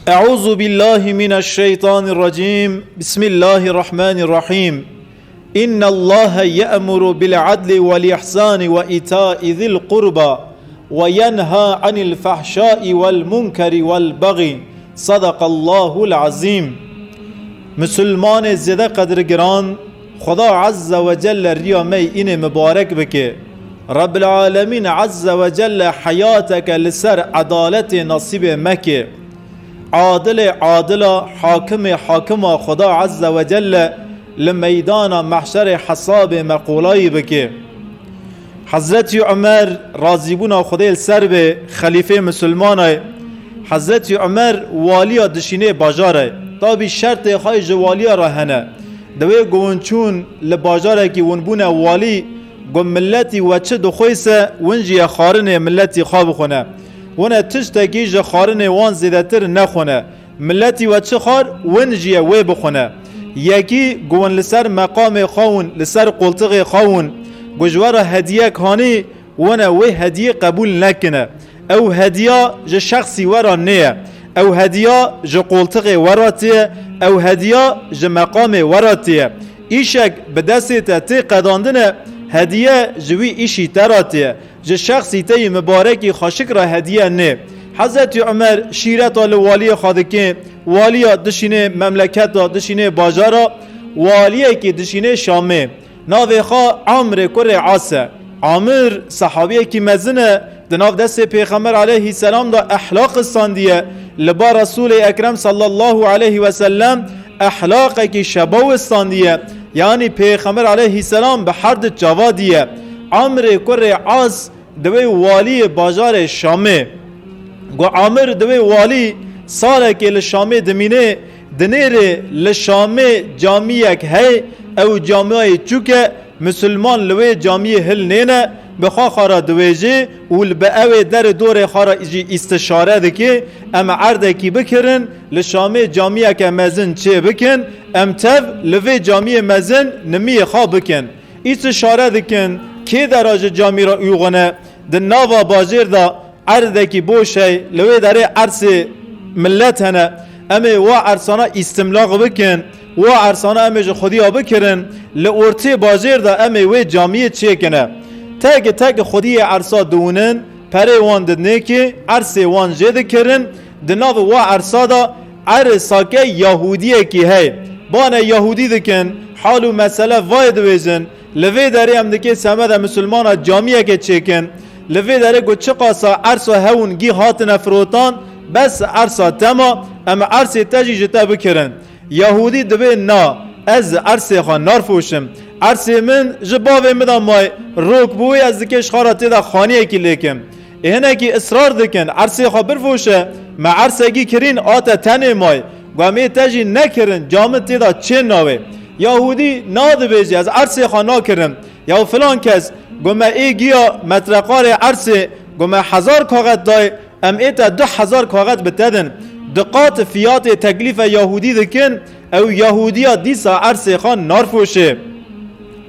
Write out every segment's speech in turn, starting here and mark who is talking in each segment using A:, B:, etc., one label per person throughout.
A: أعوذ بالله من الشيطان الرجيم بسم الله الرحمن الرحيم إن الله يأمر بالعدل والإحسان وإيتاء ذي القربى وينهى عن الفحشاء والمنكر والبغي صدق الله العظيم. مسلمان زده قدر گران، خدا عز و جل ریامه این مبارک بکه. رب العالمین عز و جل حیاتک لسر عدالت نصیب مکه. عادل عادل حاکم حاکم خدا عز و جل لمیدان محشر حساب مقولای بکه. حضرت عمر راضی بونا خدای سر به خلیفه مسلمانای. حضرت عمر والیا دشینه باجاره تا شرط خواهی والیا را هنه دوی گونچون لباجاره که ونبونه والی گم ملتی و چه دخویسه ونجی خارن ملتی خواب خونه ونه تشتکی جه خارن وان زیدتر نخونه ملتی و چه خار ونجی وی بخونه یکی گون لسر مقام خاون لسر قلطق خاون گجوار هدیه کانی ونه وی هدیه قبول نکنه او هدیه جه شخصی ورا نیه او هدیه جه قلطق وراتیه او هدیه جه مقام وراتیه ایشک به دسته تی قداندنه هدیه جوی ایشی تراتیه جه شخصی تی مبارکی خاشک را هدیه نه. حضرت عمر شیرت والی خادکه والی دشینه مملکت دشینه باجارا والیه که دشینه شامه ناوی خواه عمر کر عاصه عامر صحابیه که مزنه دناف دست پیغمبر علیه السلام دا احلاق استاندیه لبا رسول اکرم صلی الله علیه و سلم احلاقه که شباو استاندیه یعنی پیغمبر علیه السلام به حرد جوادیه. عمر کر عاص دوی والی باجار شامه گو عامر دوی والی ساله که لشامه دمینه دنیره لشامه جامعه که هی او جامعه چوکه مسلمان لوی جامعه هل نینه بخوا خارا دویجه و لبعوه در دور خارا ایجی استشاره دکی ام عرده کی بکرن لشامه جامعه که مزن چه بکن ام تف لوی جامعه مزن نمی خواه بکن استشاره دکن که دراج جامعه را ایغنه ده ناوا باجر دا عرده کی بوشه لوی داره عرص ملت هنه امی و عرصانا استملاق بکن و عرصانا امی جو خودی ها بکرن لورتی باجر دا امی وی جامعه چه کنه تاگ خودی عرصا دونن پره وان دنه که عرص وان جده کرن دناو و عرصا دا عرصا که یهودیه که هی بانه یهودی دکن حالو مسئله وای دویزن لوی داره هم دکه سمد مسلمان جامعه که چکن لوی داره گو چه قاسا عرصا هون گی هات نفروتان بس عرصا تما اما عرص تجی جتا بکرن یهودی دوی نا از عرص خان نارفوشم عرص من جباوه مدام مای روک بوی از دکش خارتی دا خانیه کی لیکم اینه کی اصرار دکن عرص خوا برفوشه ما عرصه گی کرین آتا تنه مای گوامی تجی نکرن جامعه دا چه ناوه یهودی ناده بیجی از عرص خوا ناکرن یا فلان کس گوما ای گیا مترقار عرص گوما 1000 کاغت دای ام ایتا 2000 کاغت بتدن دقات فیات تکلیف یهودی دکن او یهودیا دیسا عرص خان نارفوشه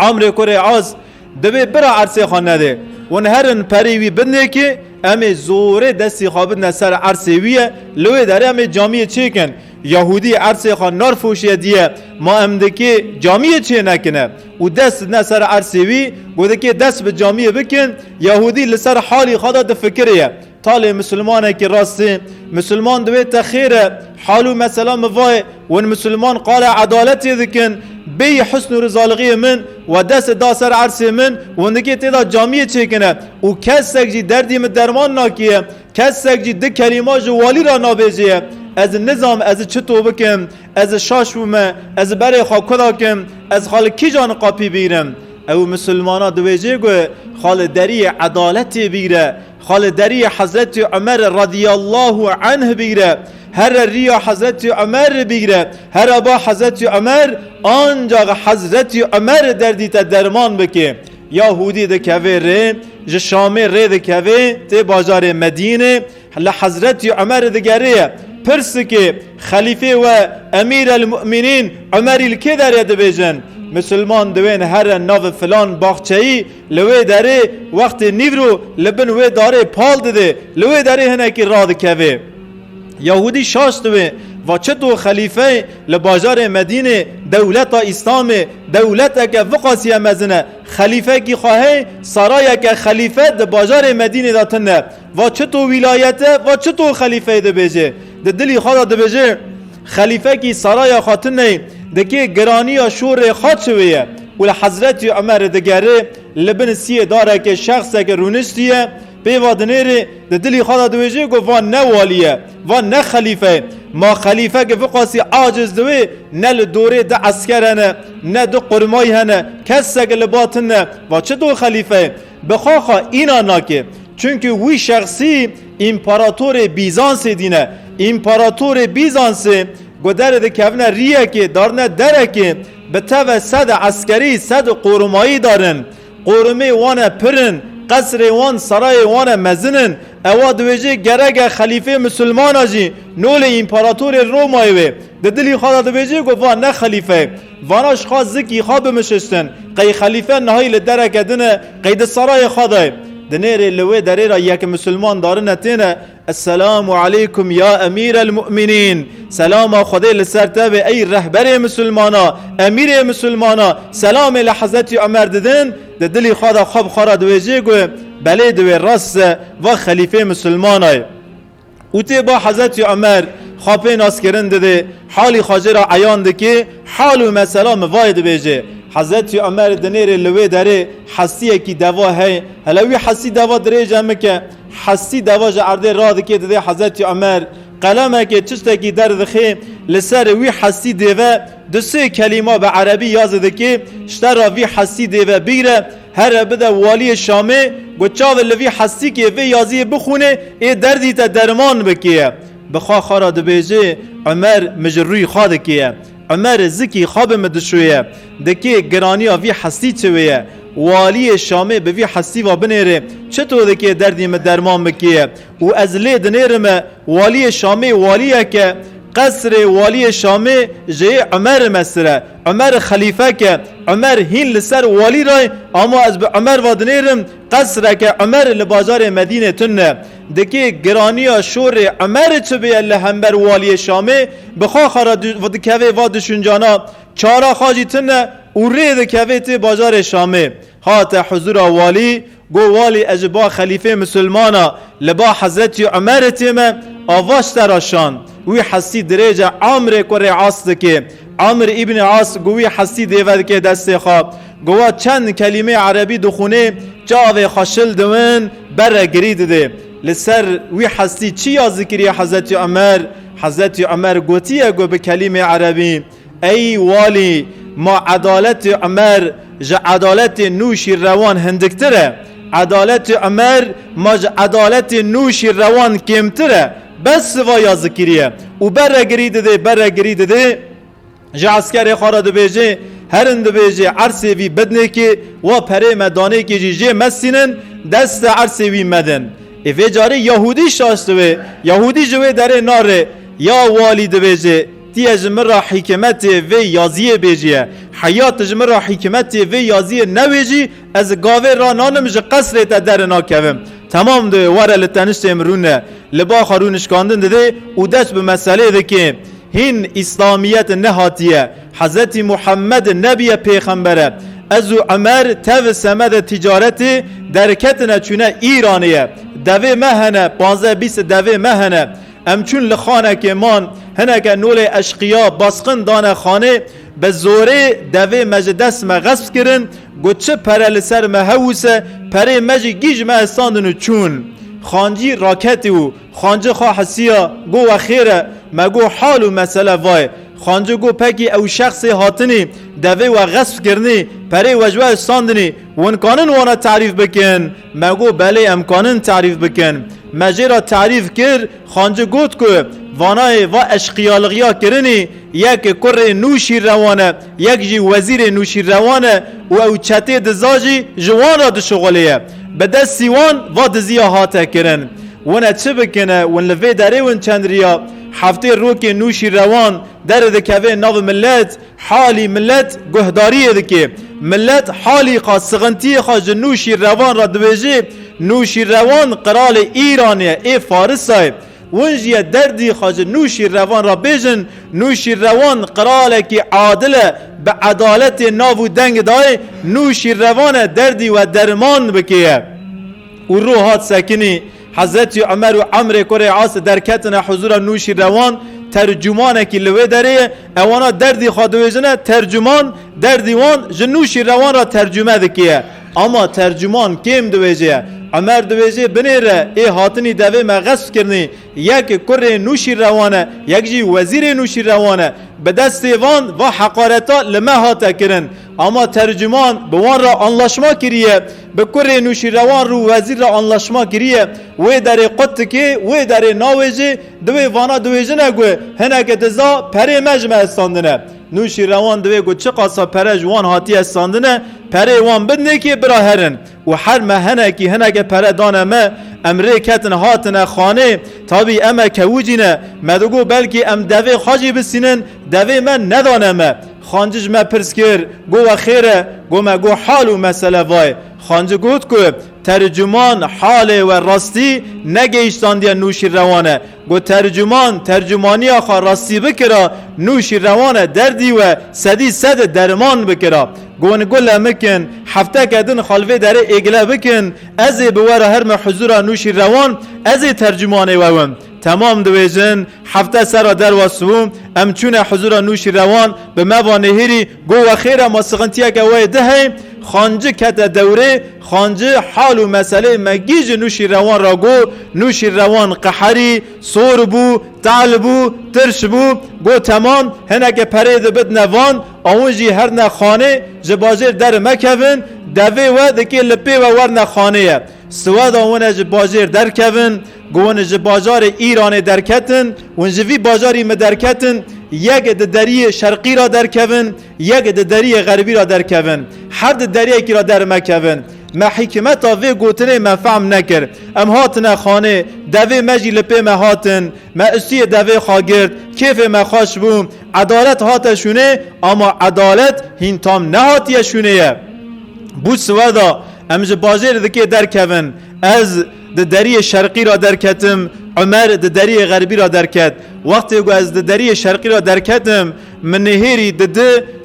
A: عمر کره عاص دوی برا عرصه خان نده ون هرن پریوی بنده که امی زوره دستی خوابد نسر عرصه ویه لوی داره امی جامعه چه کن یهودی عرصه خان نارفوشه دیه ما امده که جامعه چه نکنه و دست نسر عرصه وی گوده که دست به جامعه بکن یهودی لسر حالی خدا دفکره طال مسلمانه که راسته مسلمان دوی تخیره حالو مثلا موای ون مسلمان قال عدالتی دکن بی حسن و رزالغی من و دست داسر عرصی من وندگی تیدا جامعه چه کنه و کسک جی دردیم درمان ناکیه کسک جی ده کلمه جوالی را نابیجیه از نظام از چطور بکم از شاش بومه از برای خواه کدا کم از خال کی جان قاپی بیرم او مسلمانا دویجه گوه خال دری عدالتی بیره خال دری حضرت عمر رضی الله عنه بیره هر ریا حضرت عمر بگیره هر ابا حضرت عمر آنجا حضرت عمر دردیت درمان بکه یهودی دکوه ره جشامه ره دکوه تی بازار مدینه لحضرت عمر دگره پرس که خلیفه و امیر المؤمنین عمر الکی داره دبیجن مسلمان دوین هر ناو فلان باغچه‌ای لوی داره وقت نیورو لبن وی داره پال دده لوی داره هنکی راد کوه یهودی شاشت و چطور خلیفه لباجار مدینه دولت اسلام دولت که وقاسی مزنه خلیفه کی خواهی سرای که خلیفه د بازار مدینه داتنه و چطور ولایت و چطور خلیفه ده بیجه ده دلی خدا ده بیجه خلیفه کی سرای خاطنه دکی گرانی و شور خاط شویه و حضرت عمر دگره لبن سیه داره که شخصه که رونشتیه پیوادنیره ده دلی خدا ده بیجه گو وان نه والیه وان نه خلیفه ما خلیفه که فقاسی عاجز دوی نه لدوره ده عسکرانه نه ده قرمای هنه کسه که لباطنه و چه دو خلیفه بخواخا اینا ناکه چونکه وی شخصی امپراتور بیزانس دینه امپراتور بیزانس گدر ده کفنه ریه که دارنه دره که به تو صد عسکری صد قرمایی دارن قرمه وانه پرن قصر وان سرای وان مزنن اوا دویجه گرگ خلیفه مسلمان آجی نول امپراتور رومایوه ده دلی خدا دویجه گو وان نه خلیفه واناش خواه زکی خواه بمششتن قی خلیفه نهایی لدره کدنه قید سرای خدای دنیر لوی دره را یک مسلمان دارنه تینه السلام علیکم یا امیر المؤمنین سلام خدای لسر تبه ای رهبر مسلمانا امیر مسلمانا سلام لحظت عمر ددن ده دلی خدا خواب خورا دویجه گوه بله دوی راست و خلیفه مسلمانای او تی با حضرت عمر خوابه ناس کرن ده حالی خاجه را عیان ده که حال و مسلام واید بیجه حضرت عمر دنیر لوی داره حسیه کی دوا ہے هلوی حسی دوا دره جمع که حسی دوا جا عرده را ده که ده حضرت عمر قلمه که چشته کی در دخه لسر وی حسی دیوه دو سه کلمه به عربی یازده که شتر وی حسی دیوه بگیره هر بده والی شامه گوچاو لوی حسی که وی یازی بخونه ای دردی تا درمان بکیه بخوا خارا دبیجه عمر مجروی خواده کیه عمر زکی خواب مدشویه دکی گرانی وی حسی چویه والی شامه به وی حسی و بنیره چطور دکی دردی من درمان بکیه و از لید نیرم والی شامه والیه که قصر والی شامه جه عمر مسره عمر خلیفه که عمر هین لسر والی رای اما از به عمر وادنیرم قصر که عمر لبازار مدینه تنه دکی گرانی شور عمر چه بیه لهمبر والی شامه بخوا خرا ودکوه وادشون جانا چارا خاجی تنه و رید کوه تی بازار شامه هات حضور والی گو والی اجبا خلیفه مسلمانا لبا حضرت عمر تیمه آواش تراشان وی حسی درجه عمر کره عاص که عمر ابن عاص گوی حسی دیود که دست خواب گوا چند کلمه عربی دخونه جاوه خاشل دوین بره گرید ده لسر وی حسی چی ذکری حضرت عمر گوتیه گو به کلمه عربی ای والی ما عدالت عمر جا عدالت نوشی روان هندکتره عدالت عمر ما عدالت نوشی روان کمتره بس ویا ذکریه و بره گرید ده جا عسکر خارا دو بیجه هرن دو بیجه عرصی وی بدنه که و پره مدانه که جیجه مسینن دست عرصی وی مدن ایوه جاره یهودی شاشتوه یهودی جوه داره ناره یا والی دو بیجه تی اجمرا حکمت وی یازیه بیجیه حیات اجمرا حکمت وی یازیه نویجی از گاوه را نانم جه قصر تا در ناکوم تمام ده واره لطنشت امرونه لبا خارونش کاندن ده او دست به مسئله ده که هین اسلامیت نهاتیه حضرت محمد نبی پیغمبره ازو عمر تو سمد تجارت درکتنه چونه ایرانیه دوه مهنه 15-20 دوه مهنه امچون لخانه که من هنه که نول اشقیا باسقن دانه خانه به زوره دوه مجدس مغصب کرن گوچه پره لسر مهوسه پره مجی گیج مهستاندنو چون خانجی راکتی و خانجه خواه حسیا گو و خیره مگو حال و مسئله وای خانجه گو پکی او شخص هاتنی دوه و غصب کرنی پره وجوه استاندنی و امکانن وانا تعریف بکن مگو بله امکانن تعریف بکن مجی را تعریف کر خانجه گوت که وانای و اشقیالغیا کرنی یک کر نوشی روانه یک جی وزیر نوشی روانه و او چته دزاجی جوان را دشغلیه به دست سیوان و دزیا هاته کرن ونه چه بکنه ون لفه داره ون چند ریا هفته روک نوشی روان در دکوه ناو ملت حالی ملت گهداریه دکه ملت حالی خواه سغنتی خواه نوشی روان را دویجه نوشی روان قرال ایرانیه ای فارسای ونجی دردی خاج نوشی روان را بیجن نوشی روان قراله کی عادله به عدالت ناو دنگ دای نوشی روان دردی و درمان بکیه و روحات سکنی حضرت عمر و عمر کره عاص در کتن حضور نوشی روان ترجمانه کی لوی داره اوانا دردی خادویجنه ترجمان دردی وان جنوشی روان را ترجمه دکیه اما ترجمان کم دویجه عمر دویجه بنیره ای هاتنی دوی ما غصب کرنی یک کره نوشی روانه یک جی وزیر نوشی روانه به دست وان و حقارتا لما هاتا کرن اما ترجمان به وان را انلاشما کریه به کره نوشی روان رو وزیر را انلاشما کریه وی در قط که وی در ناویجه دوی وانا دویجه نگوه هنه که دزا پره مجمع استاندنه نوشی روان دوی گو چه قاسا پره جوان هاتی استاندنه پره وان بدنه که براهرن و هر مهنه که هنه که پره دانه ما امره کتن هاتن خانه تابی اما کوجینه مدگو بلکه ام دوی خاجی بسینن دوی من ندانه ما خانجش ما پرس کر گو و خیره گو ما گو حالو مسئله وای خانج گوت که ترجمان حال و راستی نگیشتان دیا نوشی روانه گو ترجمان ترجمانی آخوا راستی بکرا نوشی روانه دردی و صدی صد درمان بکرا گون گل مکن هفته کدن خالوه داره اگله بکن از بواره هر حضور نوشی روان از ترجمانه وون تمام دویجن هفته سر در واسوم ام چون حضور نوشی روان به موانه هری گو و خیر ما سقنتیه که وای دهیم خانجه کت دوره خانجه حال و مسئله مگیج نوشی روان را گو نوشی روان قحری سور بو تعل بو ترش بو گو تمام هنه که پرید بد نوان آونجی هر نخانه جباجر در مکوین دوی و دکی لپی و ور نخانه سواد آونه جباجر در کوین گوونه جباجار ایران در کتن ونجوی باجاری مدرکتن یک دری شرقی را در کوین یک دری غربی را در کوین هر دری کی را در مکوین ما حکمت وی گوتنه ما فهم نکر ام هاتن خانه دوی مجی لپی ما هاتن ما استی دوی خاگرد کیف ما خوش بوم عدالت هاتشونه اما عدالت هینتام نهاتیشونه بو سوادا ام جباجر دکی در کوین از دری شرقی را درکتم عمر دری غربی را درکت وقتی گو از دری شرقی را درکتم من نهیری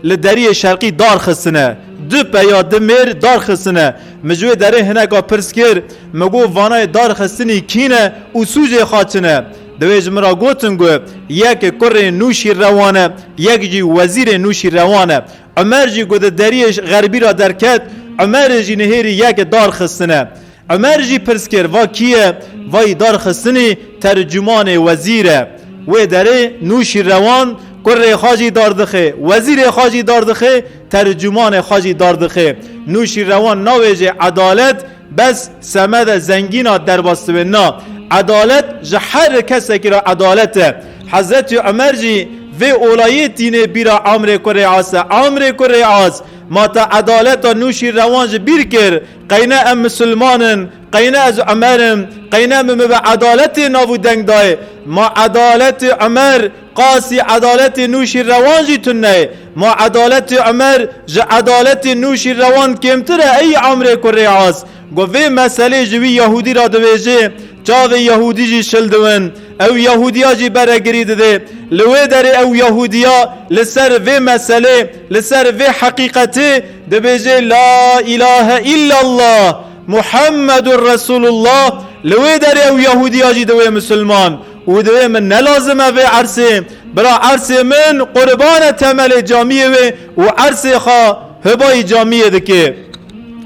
A: لدری شرقی دار خستنه دو پیا دمیر دار خستنه مجوی دره هنگا پرس کر مگو وانای دار خستنی کینه و سوژه خاچنه دویج مرا گوتن گو یک کره نوشی روانه یک جی وزیر نوشی روانه عمر جی گو دری غربی را درکت عمر جی نهیری یک دار خستنه عمر جی پرس کر و کیه وای دار خستنی ترجمان وزیره و داره نوشی روان کره خاجی داردخه وزیر خاجی داردخه ترجمان خاجی داردخه نوشی روان نویجه عدالت بس سمد زنگینا در باستوه نا عدالت جهر کسی که را عدالته حضرت عمر جی و اولایتینه بیرا عمر کره عاصه عمر کره عاص ما تا عدالت نوشی روانج بیر کر قینه ام مسلمانن قینه از عمرم قینه ام به عدالت ناو دنگ دای ما عدالت عمر قاسی عدالت نوشی روانجی تنه ما عدالت عمر ج عدالت نوشی روان کمتره ای عمر کره عاص گوه مسئله جوی یهودی را دویجه چاوه یهودی جی شلدون او یهودیا جی برگرید ده لوه در او یهودیا لسر و مسئله لسر و حقیقته ده بیجه لا اله الا الله محمد رسول الله لوه در او یهودیا جی دوه مسلمان و دوه من نلازمه و عرصه برا عرصه من قربان تمل جامعه و عرصه خواه هبای جامعه ده که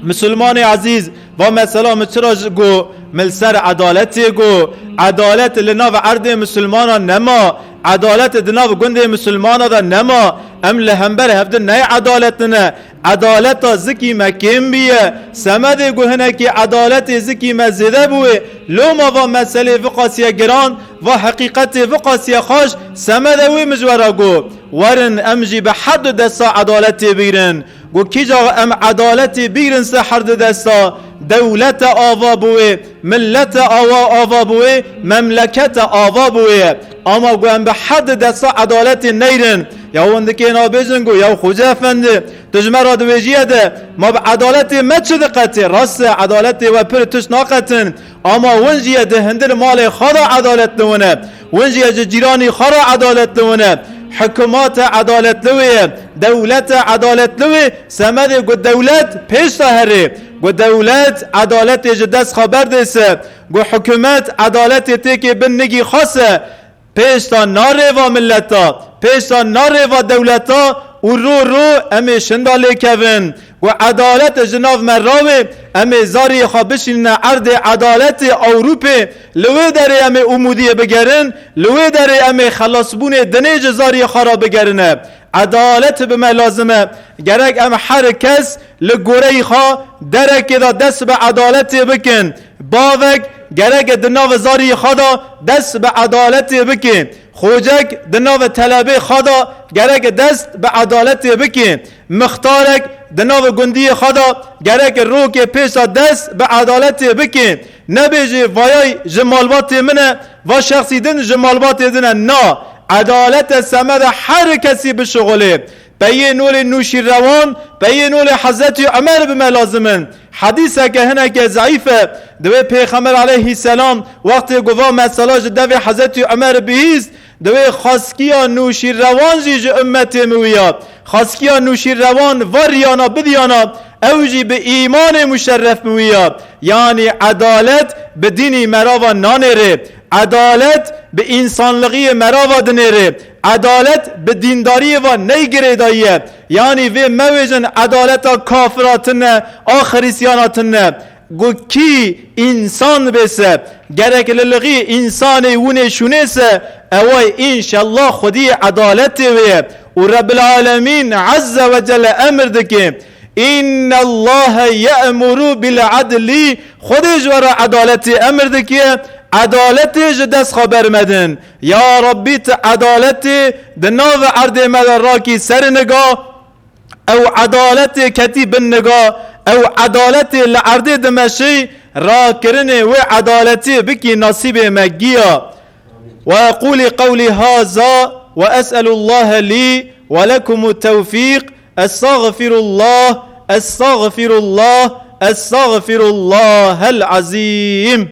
A: مسلمان عزیز و مثلا چرا گو ملسر عدالتی گو عدالت لناو عرض مسلمان نما عدالت دناو گنده مسلمان دا نما ام لهمبر هفته نه عدالت نه عدالت زکی مکیم بیه سمده گو هنه که عدالت زکی مزیده بوه لو ما و مسئله وقاسیه گران و حقیقت وقاسیه خوش سمده وی مجورا گو ورن امجی به حد دستا عدالت بیرن گو کی جا ام عدالت بیرن سه حد دستا دولت آوا بوه ملت آوا بوه مملکت آوا بوه اما گو ام به حد دستا عدالت نیرن یا وندکه نابیزن گو یا خوجه افنده تجمرا دویجیه ده ما به عدالت ما چه دقته راست عدالت و پر تش ناقتن اما ونجیه ده هندل مال خدا عدالت نونه ونجیه جیرانی خدا عدالت نونه حکومات عدالت لوی دولت عدالت لوی سمده گو دولت پیش هره گو دولت عدالت جدس خبر دیسه گو حکومت عدالت تیکی بنگی خاصه پیش تا ناره و ملتا پیش تا ناره و دولتا و رو امی شنداله کون و عدالت جناف مراوی امی زاری خوابشین عرض عدالت اوروپی لوی داره امی امودیه بگرن لوی داره امی خلاصبون دنیج زاری خراب بگرنه عدالت به ما لازمه گرک ام هر کس لگوره خوا درک دا دست به عدالت بکن باوک گرک دناو زاری خدا دست به عدالت بکن خوجک دناو طلبه خدا گرک دست به عدالت بکن مختارک دناو گندی خدا گرک رو که پیش دست به عدالت بکن نبیجی وایای جمالبات منه و شخصی دن جمالبات دنه نا عدالت سمد هر کسی به شغله به نول نوشی روان به نول حضرت عمر بما لازمن حدیثه که هنه که ضعیفه دوی پیغمبر علیه السلام وقتی گوا مسلاج دوی حضرت عمر بهیست دوی خاسکیا نوشی روان جیج امت مویاد خاسکیا نوشی روان وریانا بدیانا اوجی به ایمان مشرف مویاد یعنی عدالت به دینی مراوا نانره عدالت به انسانلغی مراوا دنره عدالت به دینداری و نیگره دایه یعنی وی موجن عدالت کافراتنه آخریسیاناتنه گو کی انسان بسه گرک للغی انسان ونه شونه سه اوای انشالله خودی عدالت وی و رب العالمین عز و جل امر دکه ان الله یأمر بالعدل خودش ورا عدالت امر دکه عدالت دست خبر مدن یا ربی عدالت دناو عرض مدن راکی سر نگاه او عدالت کتیب نگاه او عدالت لعرض دمشی را کرنه و عدالت بکی نصیب مگیا و اقول قولی هذا و اسأل الله لی ولكم التوفيق استغفر الله استغفر الله استغفر الله العظيم